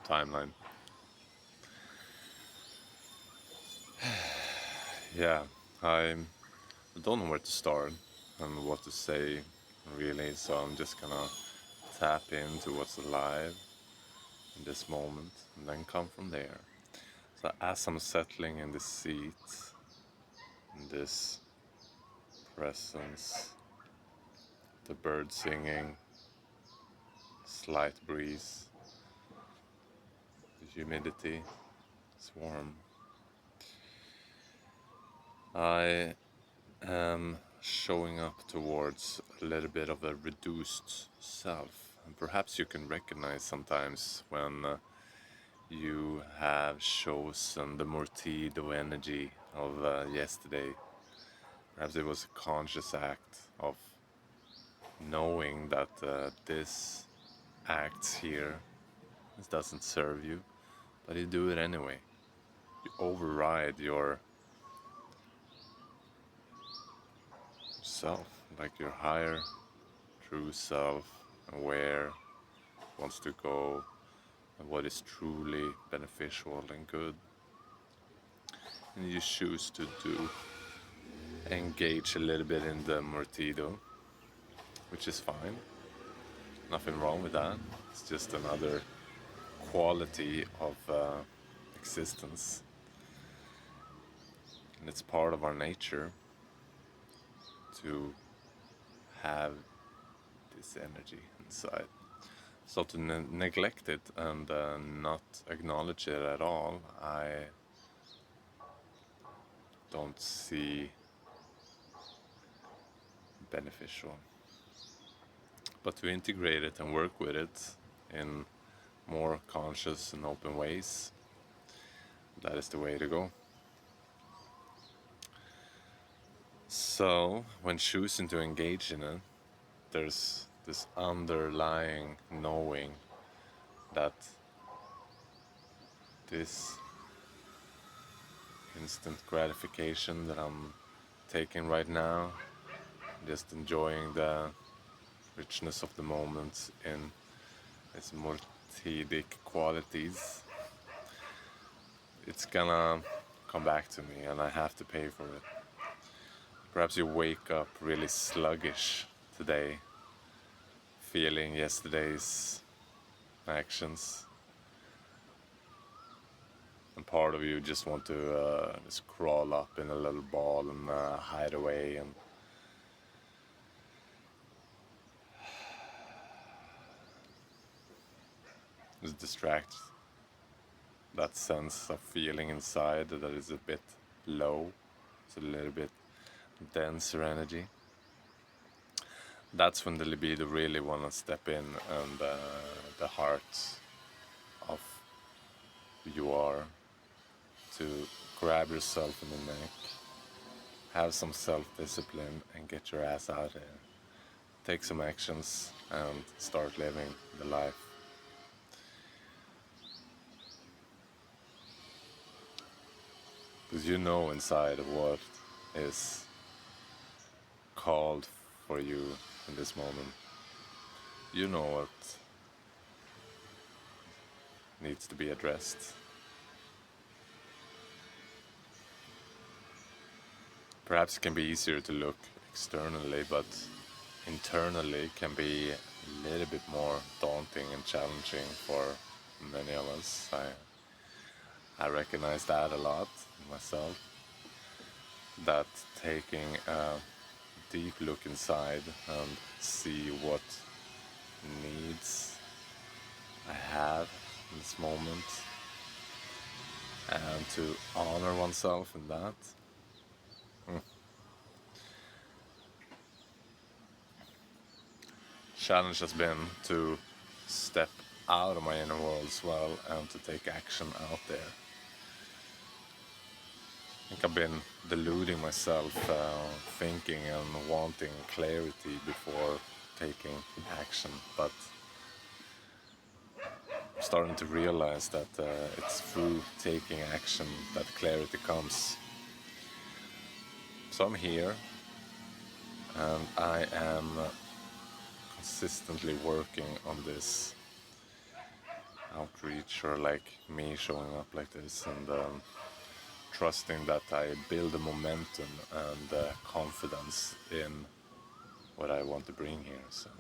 timeline. Yeah, I don't know where to start and what to say really, so I'm just gonna tap into what's alive in this moment and then come from there. So as I'm settling in the seat, in this presence, the bird singing, slight breeze, the humidity, it's warm. I am showing up towards a little bit of a reduced self. And perhaps you can recognize sometimes when you have chosen the Mortido energy of yesterday. Perhaps it was a conscious act of knowing that this acts here, this doesn't serve you, but you do it anyway. You override your self, like your higher true self, aware, wants to go, and what is truly beneficial and good. And you choose to do, engage a little bit in the Mortido, which is fine. Nothing wrong with that. It's just another quality of existence. And it's part of our nature to have this energy inside. So to neglect it and not acknowledge it at all, I don't see beneficial. But to integrate it and work with it in more conscious and open ways, that is the way to go. So when choosing to engage in it, there's this underlying knowing that this instant gratification that I'm taking right now, just enjoying the richness of the moment in its multidic qualities, it's gonna come back to me and I have to pay for it. Perhaps you wake up really sluggish today, feeling yesterday's actions, and part of you just want to just crawl up in a little ball and hide away and just distract that sense of feeling inside that is a bit low. It's a little bit denser energy. That's when the libido really want to step in and the heart of who you are to grab yourself in the neck, have some self-discipline and get your ass out there. Take some actions and start living the life. Because you know inside what is called for you in this moment. You know what needs to be addressed. Perhaps it can be easier to look externally, but internally can be a little bit more daunting and challenging for many of us. I recognize that a lot in myself. That taking a deep look inside and see what needs I have in this moment and to honor oneself in that. Challenge has been to step out of my inner world as well and to take action out there. I think I've been deluding myself, thinking and wanting clarity before taking action, but I'm starting to realize that it's through taking action that clarity comes. So I'm here and I am consistently working on this outreach, or like me showing up like this, and trusting that I build a momentum and confidence in what I want to bring here. So,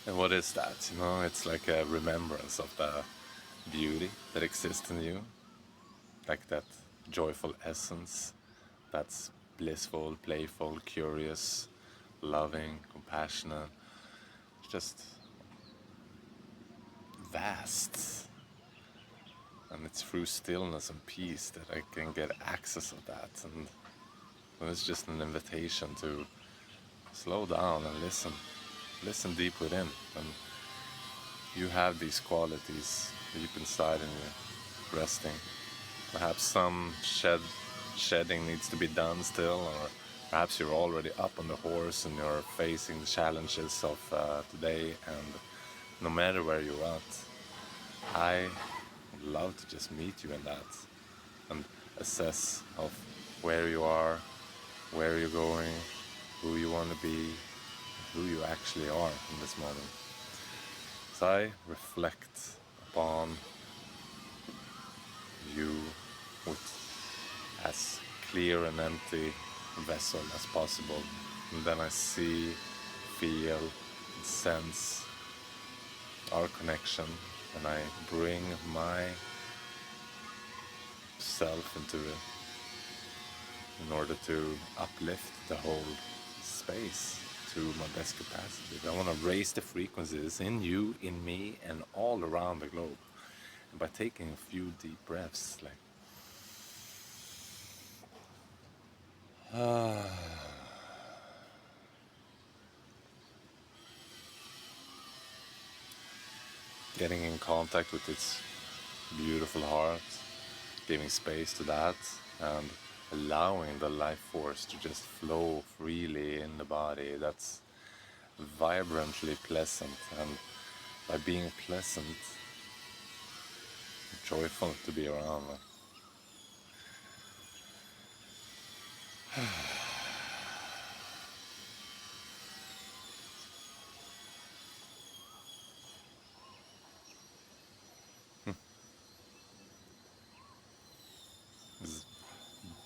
and what is that? You know, it's like a remembrance of the beauty that exists in you, like that joyful essence that's blissful, playful, curious, loving, compassionate, just vast. And it's through stillness and peace that I can get access of that. And it's just an invitation to slow down and listen. Listen deep within. And you have these qualities deep inside in you, resting. Perhaps some shedding needs to be done still, or perhaps you're already up on the horse and you're facing the challenges of today. And no matter where you're at, I would love to just meet you in that and assess of where you are, where you're going, who you want to be, who you actually are in this moment. So I reflect upon you with as clear and empty vessel as possible, and then I see, feel, sense our connection, and I bring myself into it in order to uplift the whole space to my best capacity. I want to raise the frequencies in you, in me, and all around the globe. And by taking a few deep breaths, like getting in contact with its beautiful heart, giving space to that, and allowing the life force to just flow freely in the body. That's vibrantly pleasant, and by being pleasant, joyful to be around.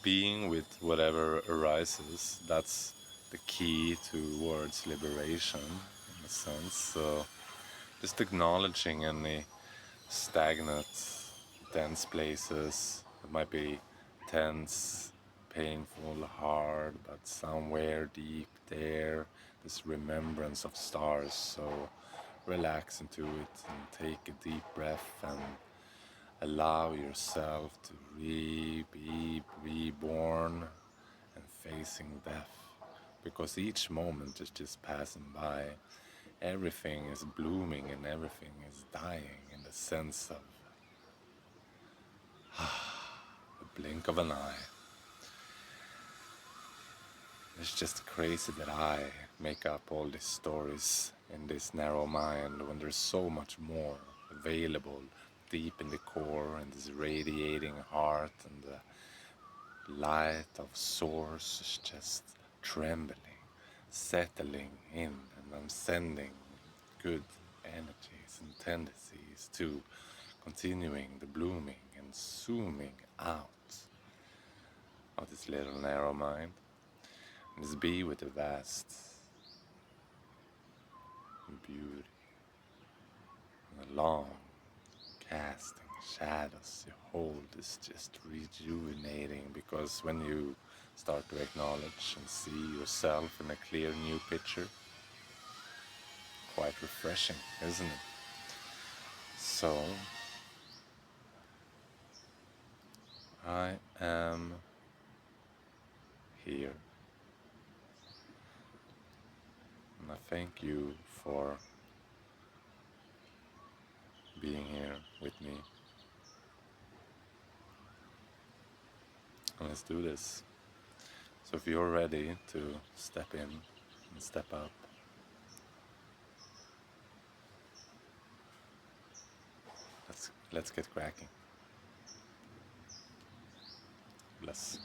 Being with whatever arises, that's the key towards liberation in a sense. So just acknowledging any stagnant, dense places that might be tense, painful, hard, but somewhere deep there, this remembrance of stars. So relax into it and take a deep breath and allow yourself to be reborn and facing death. Because each moment is just passing by. Everything is blooming and everything is dying in the sense of the blink of an eye. It's just crazy that I make up all these stories in this narrow mind when there's so much more available deep in the core, and this radiating heart, and the light of source is just trembling, settling in, and I'm sending good energies and tendencies to continuing the blooming and zooming out of this little narrow mind. And just be with the vast beauty and the long casting shadows you hold is just rejuvenating, because when you start to acknowledge and see yourself in a clear new picture, quite refreshing, isn't it? So I am here, and I thank you for being here with me. And let's do this. So if you're ready to step in and step up, let's get cracking. Bless.